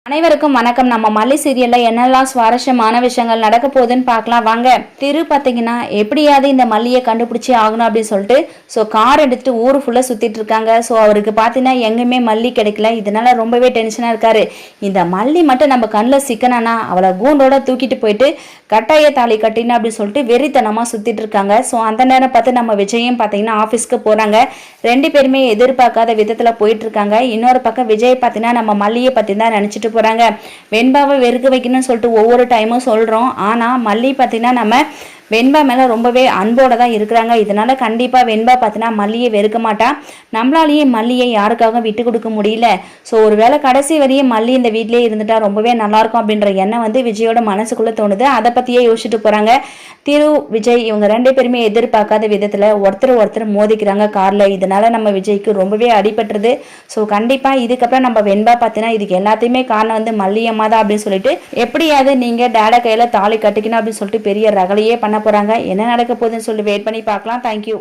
அனைவருக்கும் வணக்கம். நம்ம மல்லி சீரியல்ல என்னெல்லாம் சுவாரஸ்யமான விஷயங்கள் நடக்க போகுதுன்னு பார்க்கலாம் வாங்க. திரு பார்த்தீங்கன்னா எப்படியாவது இந்த மல்லியை கண்டுபிடிச்சி ஆகணும் அப்படின்னு சொல்லிட்டு கார் எடுத்துட்டு ஊர் ஃபுல்லாக சுற்றிட்டு இருக்காங்க. அவருக்கு பார்த்தீங்கன்னா எங்கேயுமே மல்லி கிடைக்கல. இதனால ரொம்பவே டென்ஷனாக இருக்காரு. இந்த மல்லி மட்டும் நம்ம கண்ணில் சிக்கனானா அவளை கூண்டோட தூக்கிட்டு போயிட்டு கட்டாய தாலி கட்டினா அப்படின்னு சொல்லிட்டு வெறித்தனமாக சுற்றிட்டு இருக்காங்க. அந்த நேரம் பார்த்து நம்ம விஜயும் பார்த்தீங்கன்னா ஆஃபீஸ்க்கு போகிறாங்க. ரெண்டு பேருமே எதிர்பார்க்காத விதத்தில் போயிட்டு இருக்காங்க. இன்னொரு பக்கம் விஜய் பார்த்தீங்கன்னா நம்ம மல்லியை பற்றி தான் நினச்சிட்டு போறாங்க. வெண்பாவை வெறுக்க வைக்கணும்னு சொல்லிட்டு ஒவ்வொரு டைமும் சொல்றோம். ஆனா மல்லி பார்த்தீங்கன்னா நம்ம வெண்பா மேலே ரொம்பவே அன்போடு தான் இருக்கிறாங்க. இதனால் கண்டிப்பாக வெண்பா பார்த்தீங்கன்னா மல்லியை வெறுக்க மாட்டா. நம்மளாலேயே மல்லியை யாருக்காக விட்டு கொடுக்க முடியல. ஒரு வேளை கடைசி வரையும் மல்லி இந்த வீட்டிலே இருந்துட்டா ரொம்பவே நல்லாயிருக்கும் அப்படின்ற எண்ணம் விஜயோட மனசுக்குள்ளே தோணுது. அதை பற்றியே யோசிச்சுட்டு போகிறாங்க. திரு விஜய் இவங்க ரெண்டு பேருமே எதிர்பார்க்காத விதத்தில் ஒருத்தர் மோதிக்கிறாங்க காரில். இதனால் நம்ம விஜய்க்கு ரொம்பவே அடிபட்டுருது. கண்டிப்பாக இதுக்கப்புறம் நம்ம வெண்பா பார்த்தீங்கன்னா இதுக்கு எல்லாத்தையுமே காரணம் மல்லியம்மா தான் அப்படின்னு சொல்லிட்டு எப்படியாவது நீங்கள் டேடா கையில் தாலி கட்டிக்கணும் அப்படின்னு சொல்லிட்டு பெரிய ரகலையே பண்ண போறாங்க. என்ன நடக்க போகுதுன்னு சொல்லி வெயிட் பண்ணி பார்க்கலாம். தேங்க்யூ.